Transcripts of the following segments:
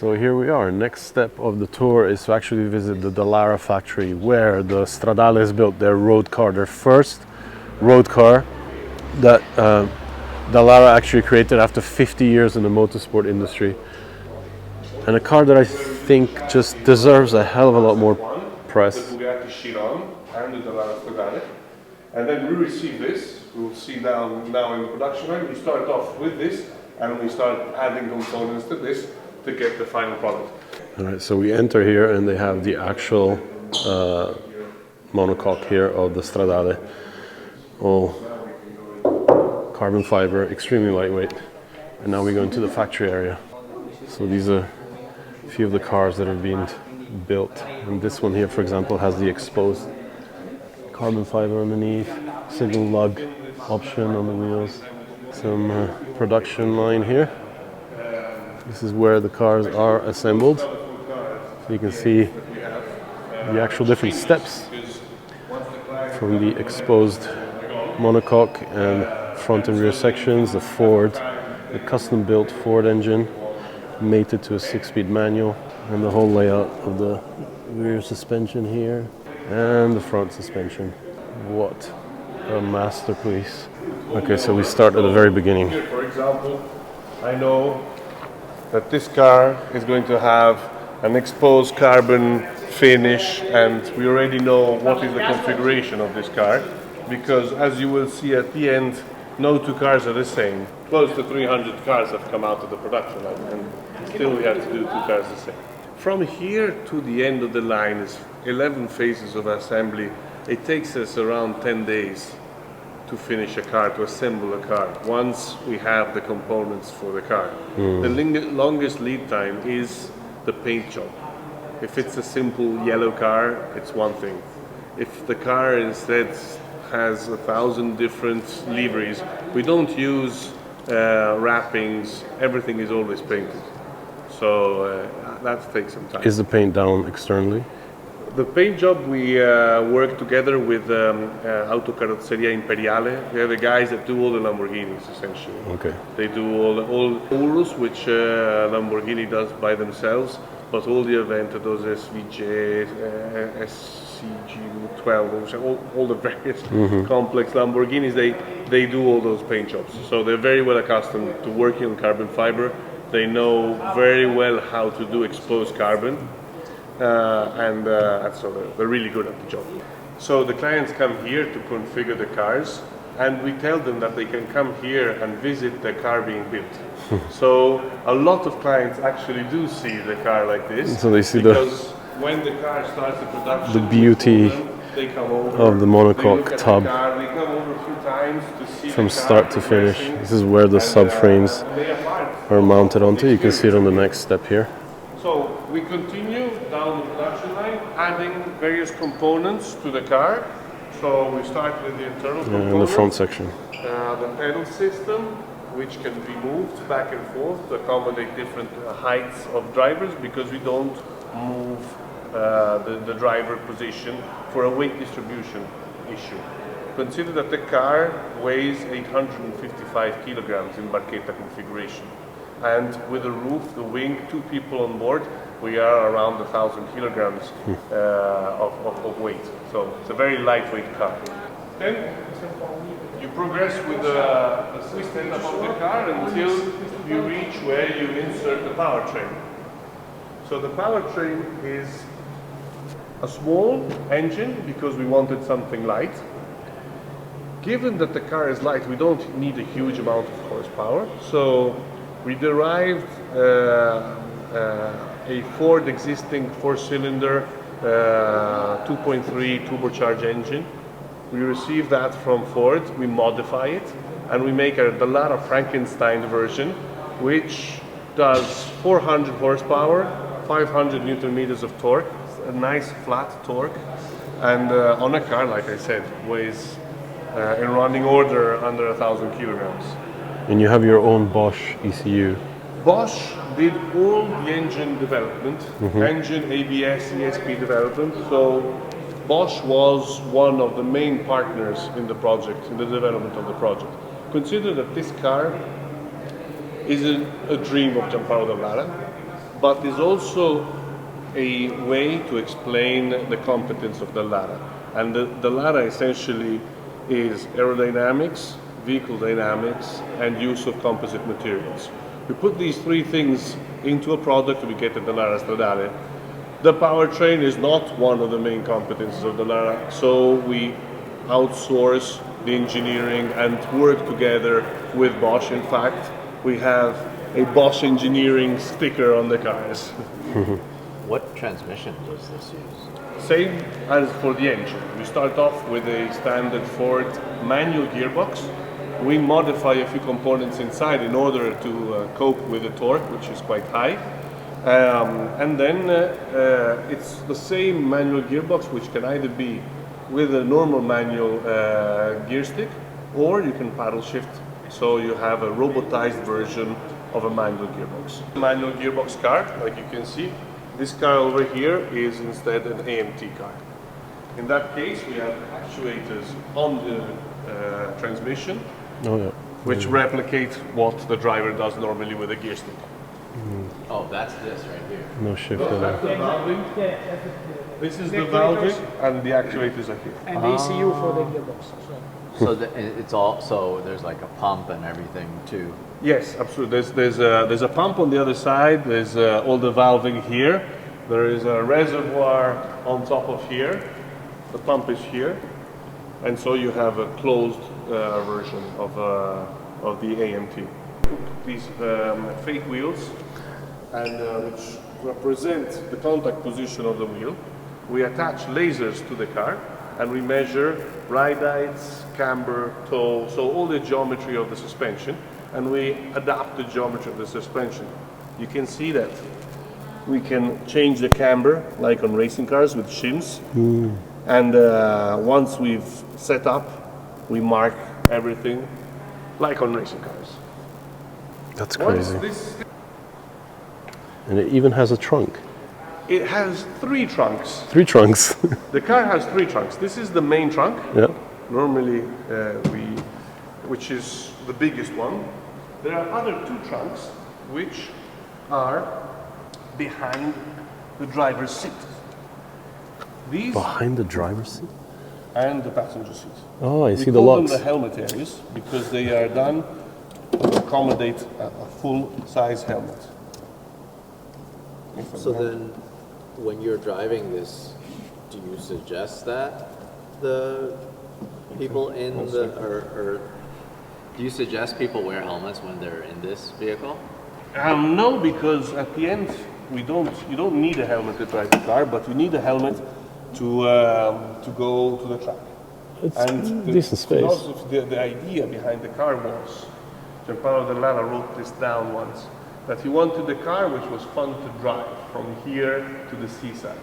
So here we are. Next step of the tour is to actually visit the Dallara factory where the Stradale built their road car, their first road car that Dallara actually created after 50 years in the motorsport industry. And a car that I think just deserves a hell of a lot more press. The Bugatti Chiron and the Dallara Stradale. And then we receive this, we'll see now in the production line, we start off with this and we start adding components to this to get the final product. Alright, so we enter here and they have the actual monocoque here of the Stradale. All carbon fiber, extremely lightweight. And now we go into the factory area. So these are a few of the cars that have been built. And this one here, for example, has the exposed carbon fiber underneath, signal lug option on the wheels. Some production line here. This is where the cars are assembled. So you can see the actual different steps from the exposed monocoque and front and rear sections, the Ford, the custom built Ford engine mated to a 6-speed manual, and the whole layout of the rear suspension here and the front suspension. What a masterpiece. Okay, so we start at the very beginning. Here, for example, I know that this car is going to have an exposed carbon finish, and we already know what is the configuration of this car, because as you will see at the end, no two cars are the same. Close to 300 cars have come out of the production line, and still we have to do two cars the same. From here to the end of the line is 11 phases of assembly. It takes us around 10 days to finish a car, to assemble a car, once we have the components for the car. The longest lead time is the paint job. If it's a simple yellow car, it's one thing. If the car instead has 1,000 different liveries, we don't use wrappings, everything is always painted. So that takes some time. Is the paint down externally? The paint job, we work together with Autocarrozzeria Imperiale. They're the guys that do all the Lamborghinis, essentially. Okay. They do all Urus, which Lamborghini does by themselves, but all the Aventadors, SVJ, SCG12, all the various complex Lamborghinis, they do all those paint jobs. So they're very well accustomed to working on carbon fiber. They know very well how to do exposed carbon. And so they're really good at the job. So the clients come here to configure the cars, and we tell them that they can come here and visit the car being built. So a lot of clients actually do see the car like this. So they see because when the car starts the production, the beauty they come over, of the monocoque tub they come over a few times to see from the car start to finish. This is where the subframes are mounted onto. You can see it on the next step here. So we continue down the production line, adding various components to the car. So we start with the internal components. In the front section. The pedal system, which can be moved back and forth to accommodate different heights of drivers, because we don't move the driver position for a weight distribution issue. Consider that the car weighs 855 kilograms in Barchetta configuration. And with the roof, the wing, 2 people on board, we are around 1,000 kilograms of weight. So it's a very lightweight car. Then you progress with the system of the car until you reach where you insert the powertrain. So the powertrain is a small engine because we wanted something light. Given that the car is light, we don't need a huge amount of horsepower. So we derived a Ford existing 4-cylinder 2.3 turbocharged engine. We receive that from Ford, we modify it, and we make a Dallara Frankenstein version, which does 400 horsepower, 500 Newton meters of torque, a nice flat torque, and on a car, like I said, weighs in running order under 1,000 kilograms. And you have your own Bosch ECU. Bosch did all the engine development, engine, ABS, ESP development. So Bosch was one of the main partners in the project, in the development of the project. Consider that this car is a dream of Gianpaolo Dallara. but is also a way to explain the competence of Dallara. And the Dallara essentially is aerodynamics, vehicle dynamics, and use of composite materials. We put these three things into a product, we get the Dallara Stradale. The powertrain is not one of the main competences of Dallara, so we outsource the engineering and work together with Bosch. In fact, we have a Bosch engineering sticker on the cars. What transmission does this use? Same as for the engine. We start off with a standard Ford manual gearbox. We modify a few components inside in order to cope with the torque, which is quite high. And then it's the same manual gearbox, which can either be with a normal manual gear stick, or you can paddle shift. So you have a robotized version of a manual gearbox. Manual gearbox car, like you can see, this car over here is instead an AMT car. In that case, we have actuators on the transmission, which replicate what the driver does normally with a gear stick. Oh, that's this right here. No shift at all. This is the valving, and the actuators are here. And the ECU for the gearbox. So it's all, so there's like a pump and everything too. Yes, absolutely. There's a pump on the other side. There's all the valving here. There is a reservoir on top of here. The pump is here, and so you have a closed version of the AMT. These fake wheels, and which represent the contact position of the wheel. We attach lasers to the car, and we measure ride heights, camber, toe, so all the geometry of the suspension, and we adapt the geometry of the suspension. You can see that we can change the camber, like on racing cars with shims, and once we've set up, we mark everything, like on racing cars. That's crazy. And it even has a trunk. It has 3 trunks. 3 trunks. The car has 3 trunks. This is the main trunk. Yeah. Normally, which is the biggest one. There are other 2 trunks, which are behind the driver's seat. These Behind the driver's seat? and the passenger seat. Oh, I We see the call locks. them the helmet areas because they are done to accommodate a full-size helmet. So then, when you're driving this, do you suggest that the people in the, or do you suggest people wear helmets when they're in this vehicle? No, because at the end, you don't need a helmet to drive the car, but you need a helmet to go to the track. It's And decent space. the idea behind the car was, Gianpaolo Dallara wrote this down once, that he wanted a car which was fun to drive from here to the seaside.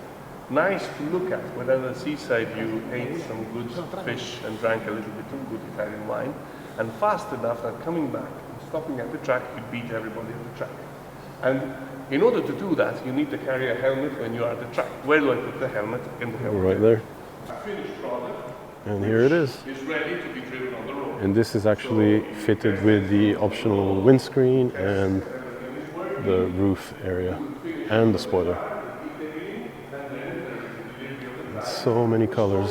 Nice to look at, when at the seaside you ate some good fish and drank a little bit of good Italian wine, and fast enough that coming back and stopping at the track, you beat everybody at the track. And in order to do that, you need to carry a helmet when you are at the track. Where do I put the helmet? In the helmet. Right there. Finished product And here it is. is ready to be driven on the road. And this is actually fitted with the optional windscreen and the roof area and the spoiler. So many colors,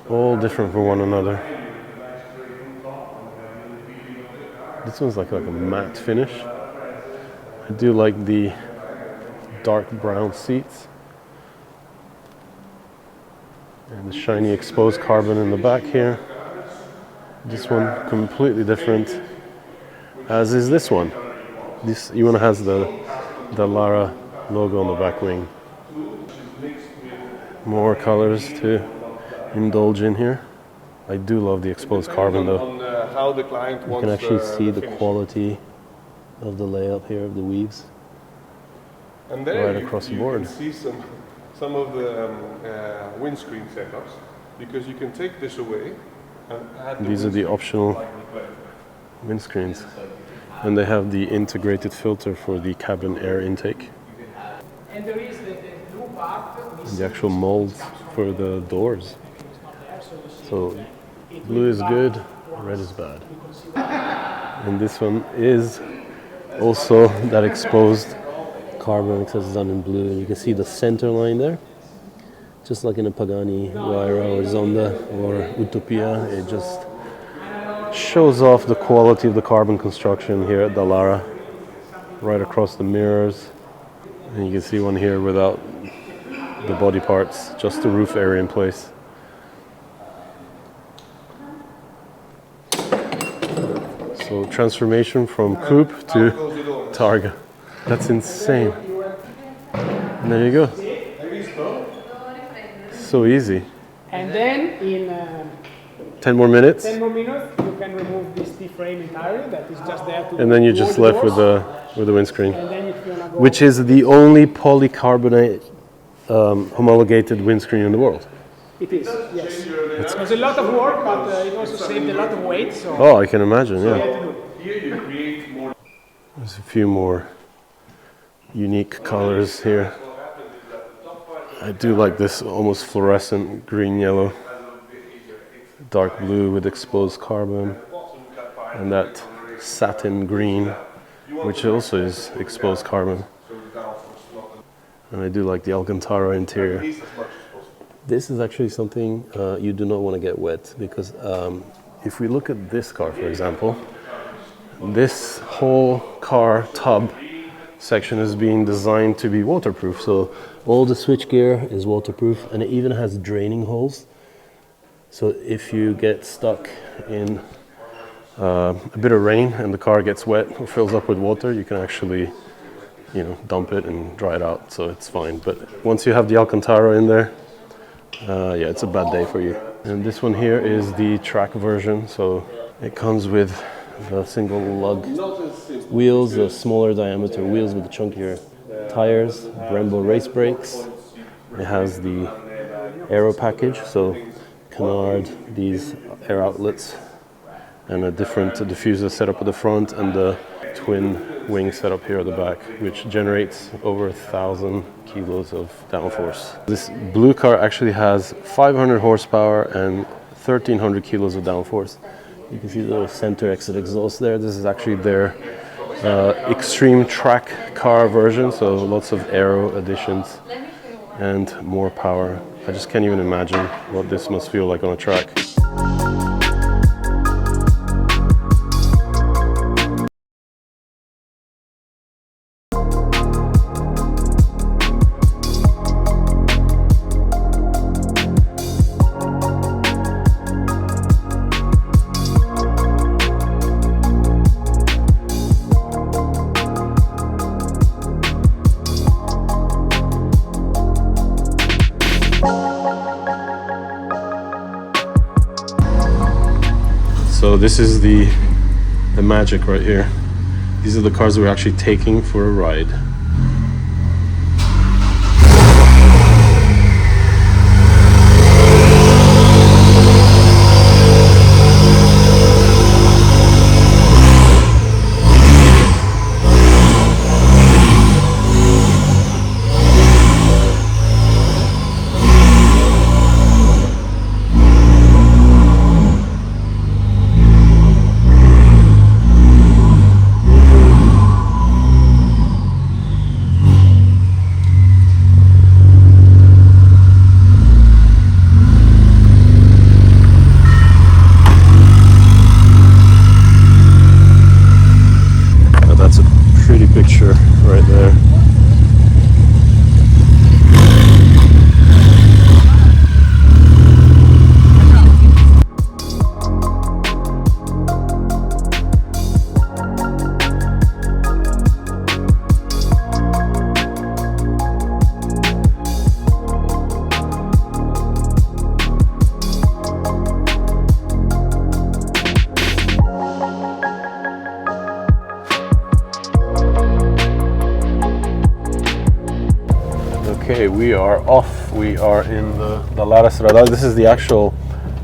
all different from one another. This one's like a matte finish. I do like the dark brown seats and the shiny exposed carbon in the back here. This one completely different, as is this one. This one has the Dallara logo on the back wing. More colors to indulge in here. I do love the exposed carbon though. On how the client You wants can actually see the finish. quality of the layout here of the weaves. And there right across the board. You can see some of the windscreen setups, because you can take this away and add These are the optional windscreens. And they have the integrated filter for the cabin air intake. And there is the blue part. And the actual molds for the doors. So blue is good, red is bad. And this one is also that exposed carbon, it says it's done in blue, and you can see the center line there. Just like in a Pagani Huayra or Zonda or Utopia, it just shows off the quality of the carbon construction here at Dallara, right across the mirrors. And you can see one here without the body parts, just the roof area in place. So transformation from coupe to Targa. That's insane. And there you go. So easy. And then in 10 more minutes. 10 more minutes, you can remove this T-frame entirely. That is just there to. And then you're hold just the left with doors. the windscreen. And then if you wanna go. Which is the only polycarbonate homologated windscreen in the world. It is, yes. It was a lot of work, but it also saved a lot of weight. So Oh, I can imagine, we had yeah. to do it. Here you create more. There's a few more unique colors here. I do like this almost fluorescent green-yellow, dark blue with exposed carbon, and that satin green, which also is exposed carbon. And I do like the Alcantara interior. This is actually something you do not want to get wet, because if we look at this car, for example, this whole car tub section is being designed to be waterproof. So all the switchgear is waterproof, and it even has draining holes. So if you get stuck in a bit of rain and the car gets wet or fills up with water, you can actually, dump it and dry it out. So it's fine. But once you have the Alcantara in there, yeah, it's a bad day for you. And this one here is the track version. So it comes with the single lug wheels, the smaller diameter wheels with the chunkier tires, Brembo race brakes. It has the aero package, so canard, these air outlets, and a different diffuser setup at the front, and the twin wing setup here at the back, which generates over 1,000 kilos of downforce. This blue car actually has 500 horsepower and 1,300 kilos of downforce. You can see the little center exit exhaust there. This is actually their extreme track car version, so lots of aero additions and more power. I just can't even imagine what this must feel like on a track. So this is the magic right here. These are the cars we're actually taking for a ride. That's a pretty picture right there. Okay, we are off. We are in the Dallara Stradale. This is the actual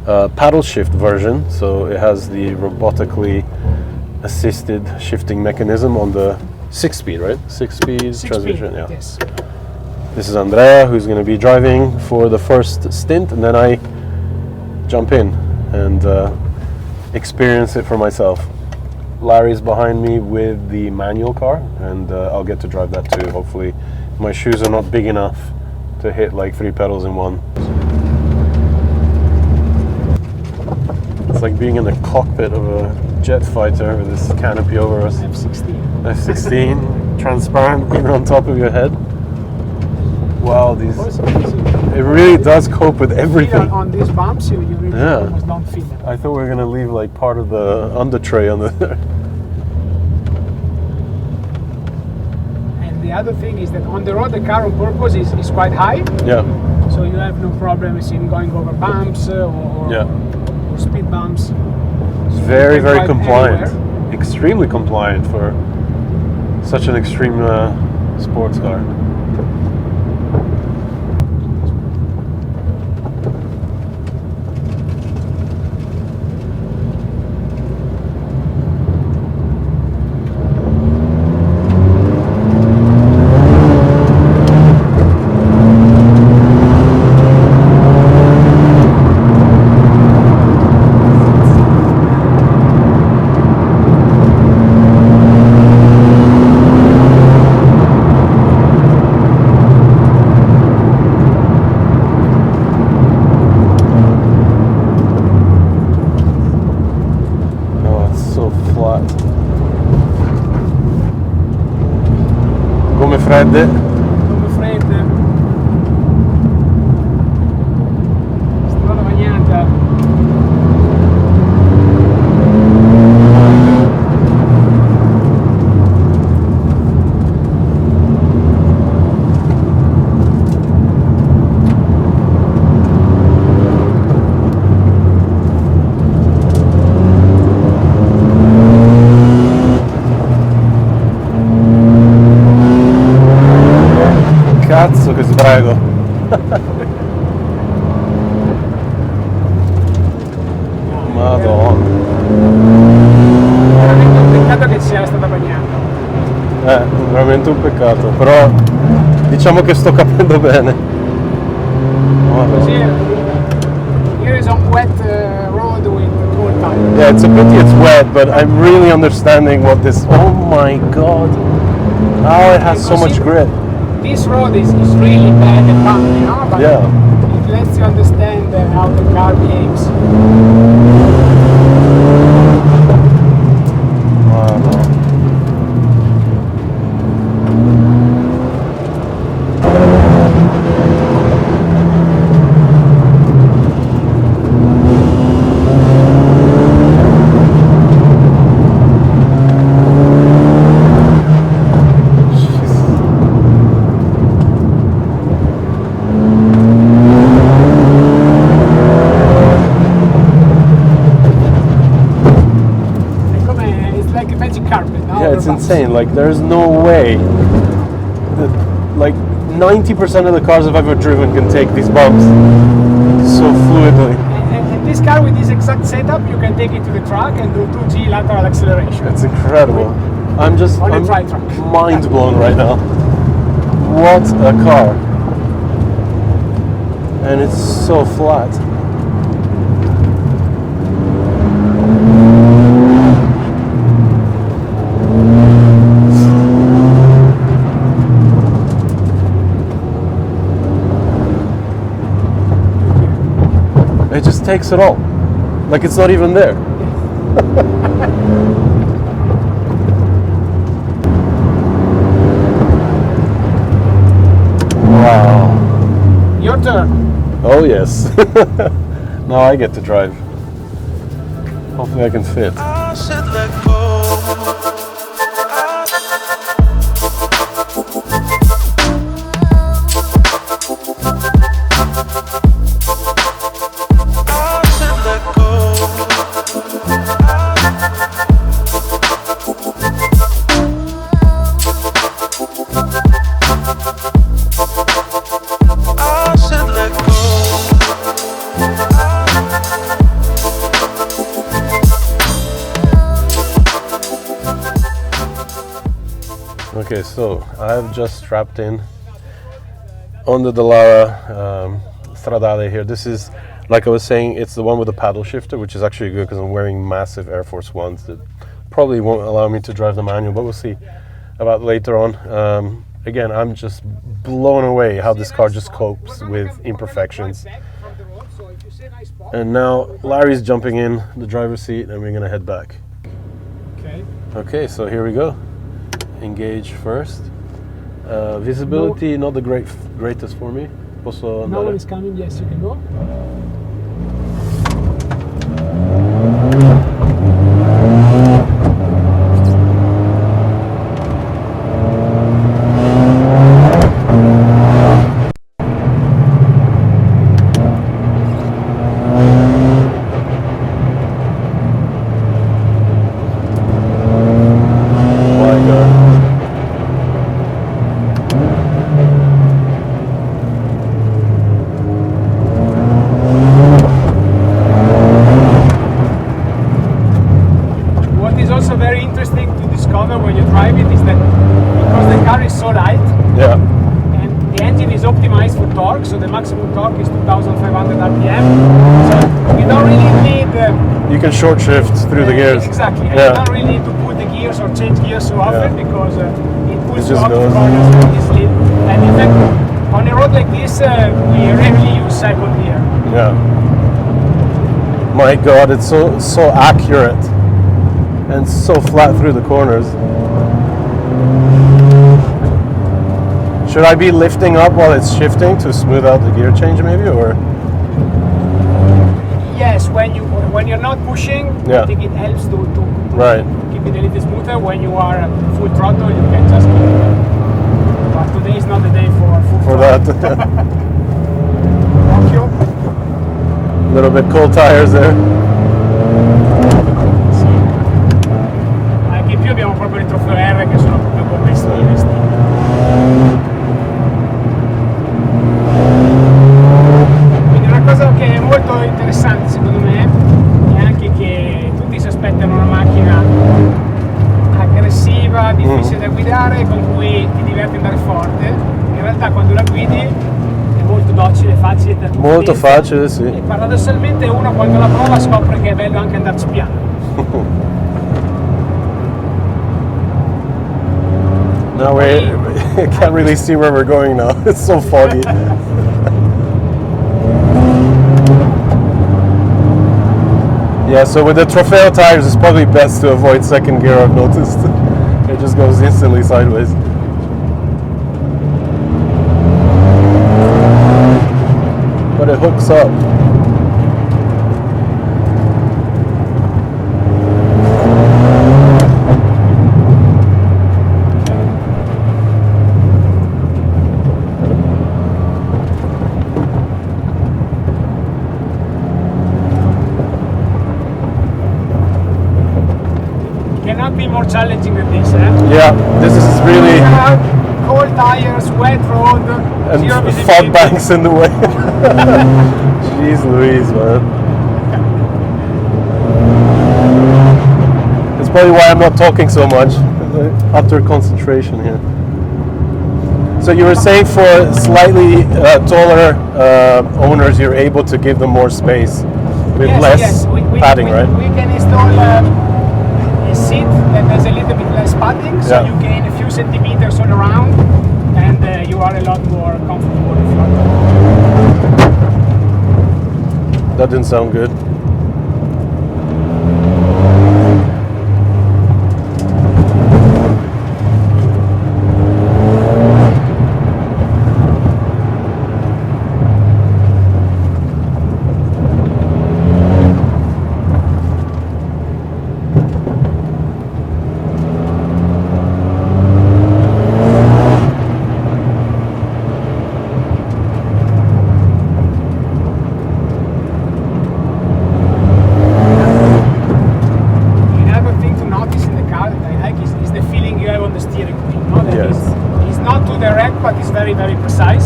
paddle shift version. So it has the robotically assisted shifting mechanism on the 6-speed, right? 6-speed transmission, speed, yeah. Yes. This is Andrea, who's going to be driving for the first stint, and then I jump in and experience it for myself. Larry's behind me with the manual car, and I'll get to drive that too. Hopefully, my shoes are not big enough to hit like 3 pedals in one. It's like being in the cockpit of a jet fighter with this canopy over us. F-16. F-16, transparent, even on top of your head. Wow, these. It really does cope with everything. On these bumps, you really almost don't feel it. I thought we were gonna leave like part of the under tray on the. And the other thing is that on the road, the car on purpose is quite high. Yeah. So you have no problems in going over bumps or speed bumps. So Very, very compliant. Anywhere. Extremely compliant for such an extreme sports car. Come fredde. Come fredde. Strada bagnata. Cazzo che sbrago. Madonna. Veramente un peccato che sia stata bagnata. Veramente un peccato, però diciamo che sto capendo bene. Così, here is on wet road with cold tires. Yeah, it's a pity it's wet, but I'm really understanding what this. Oh my god! How it has so much grit. This road is really bad and bumpy, you know? But Yeah. it lets you understand how the car behaves. Yeah, it's insane. Like, there's no way that, like, 90% of the cars I've ever driven can take these bumps so fluidly. And this car with this exact setup, you can take it to the track and do 2G lateral acceleration. It's incredible. I'm dry track. mind blown right now. What a car. And it's so flat. It just takes it all. Like it's not even there. Wow. Your turn. Oh yes. Now I get to drive. Hopefully I can fit. I should let go. Okay, so I've just strapped in on the Dallara Stradale here. This is, like I was saying, it's the one with the paddle shifter, which is actually good because I'm wearing massive Air Force Ones that probably won't allow me to drive the manual, but we'll see about later on. Again, I'm just blown away how this car just copes with imperfections. And now Larry's jumping in the driver's seat and we're gonna head back. Okay, so here we go. Engage first. Visibility, not the greatest for me. Also, no one is coming, yes, you can go. So the maximum torque is 2,500 RPM. So you don't really need... you can short shift through the gears. Exactly. And you don't really need to put the gears or change gears so often because it pulls you off the corners very easily. And in fact, on a road like this, we rarely use second gear. Yeah. My God, it's so accurate and so flat through the corners. Should I be lifting up while it's shifting to smooth out the gear change maybe, or? Yes, when you're not pushing, I think it helps to keep it a little smoother. When you are full throttle, you can just keep it. But today is not the day for full throttle. That. Thank you. A little bit cold tires there. Sì. Anche in più abbiamo proprio le trofeo R che sono proprio commestibili. Cosa che è molto interessante secondo me è anche che tutti si aspettano una macchina aggressiva, difficile da guidare, con cui ti diverti ad andare forte. In realtà quando la guidi è molto docile, facile da tutti. Molto facile, sì. E paradossalmente uno quando la prova scopre che è bello anche andarci piano. No, we can't really see where we're going now. It's so foggy. Yeah, so with the Trofeo tires, it's probably best to avoid second gear, I've noticed. It just goes instantly sideways. But it hooks up. More challenging than this, Yeah, this is really cold tires, wet road, and fog banks in the way. Jeez Louise, man. It's probably why I'm not talking so much. Utter concentration here. So you were saying for slightly taller owners, you're able to give them more space with less padding, right? We can install seat that has a little bit less padding, so you gain a few centimeters all around, and you are a lot more comfortable if you are. That didn't sound good.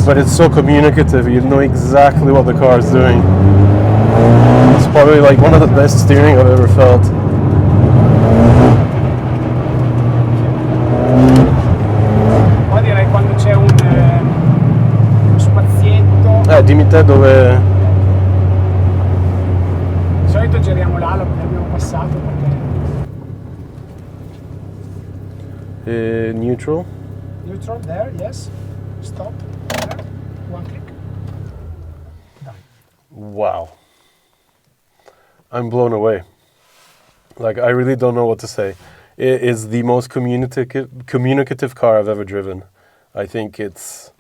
But it's so communicative, you know exactly what the car is doing. It's probably like one of the best steering I've ever felt. Poi direi quando c'è uno spazietto. Dimmi te dove. Di solito giriamo là, l'abbiamo passato perché. Neutral. Neutral there, yes. Stop. There. One click. Done. Wow. I'm blown away. Like, I really don't know what to say. It is the most communicative car I've ever driven. I think it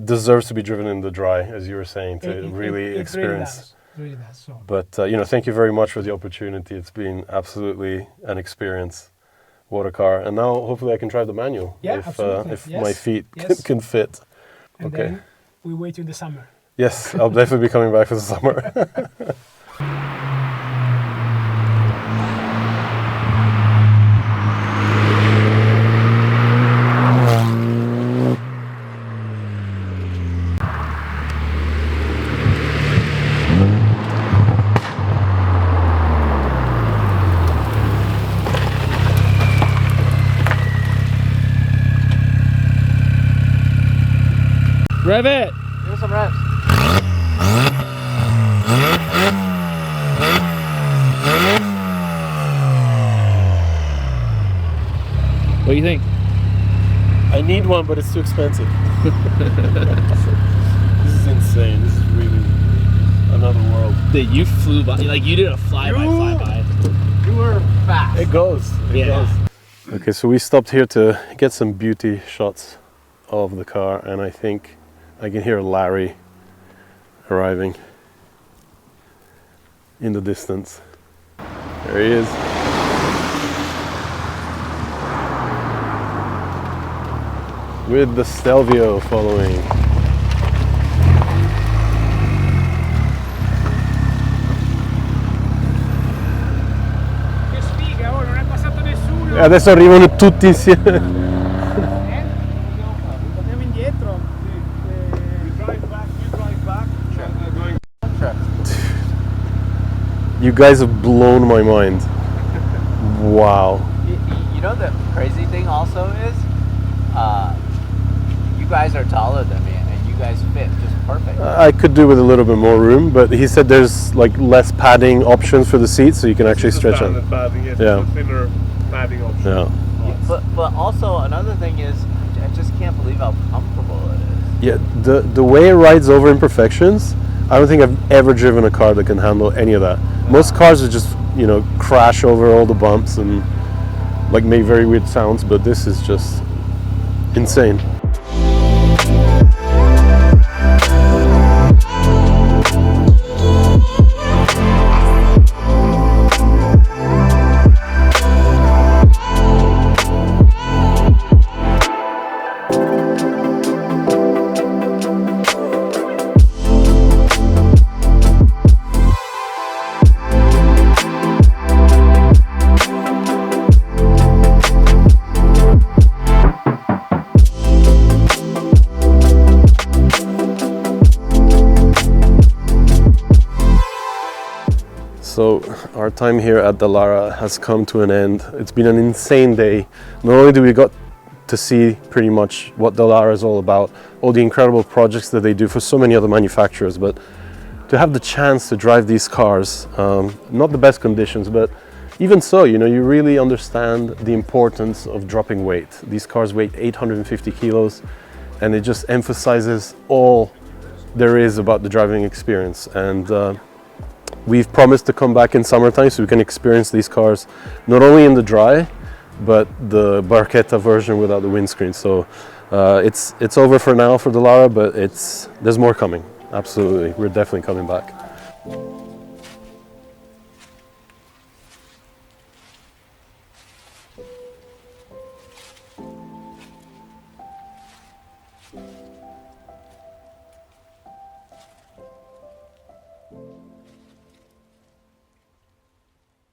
deserves to be driven in the dry, as you were saying, to really experience. It really does. So. But thank you very much for the opportunity. It's been absolutely an experience. What a car! And now hopefully I can try the manual if yes. my feet can fit. And okay. Then we wait in the summer. Yes, I'll definitely be coming back for the summer. Rev it! Give us some reps. What do you think? I need one, but it's too expensive. This is insane. This is really another world. Dude, you flew by, like you did a flyby. You were fast. It goes. It goes. Okay, so we stopped here to get some beauty shots of the car, and I think I can hear Larry arriving in the distance. There he is. With the Stelvio following. Che sfiga, oh, non è passato nessuno. E adesso arrivano tutti insieme. Andiamo indietro. You guys have blown my mind. Wow. You know the crazy thing also is, you guys are taller than me, and you guys fit just perfect. I could do with a little bit more room, but he said there's like less padding options for the seats, so you can actually stretch it. Padding, yes, Yeah. a thinner padding option. Yeah. But also another thing is, I just can't believe how comfortable it is. Yeah. The way it rides over imperfections, I don't think I've ever driven a car that can handle any of that. Most cars are just crash over all the bumps and like make very weird sounds, but this is just insane. So our time here at Dallara has come to an end. It's been an insane day. Not only do we got to see pretty much what Dallara is all about, all the incredible projects that they do for so many other manufacturers, but to have the chance to drive these cars, not the best conditions, but even so, you really understand the importance of dropping weight. These cars weigh 850 kilos, and it just emphasizes all there is about the driving experience. And we've promised to come back in summertime so we can experience these cars not only in the dry, but the Barchetta version without the windscreen. So it's over for now for Dallara, but there's more coming. Absolutely, we're definitely coming back.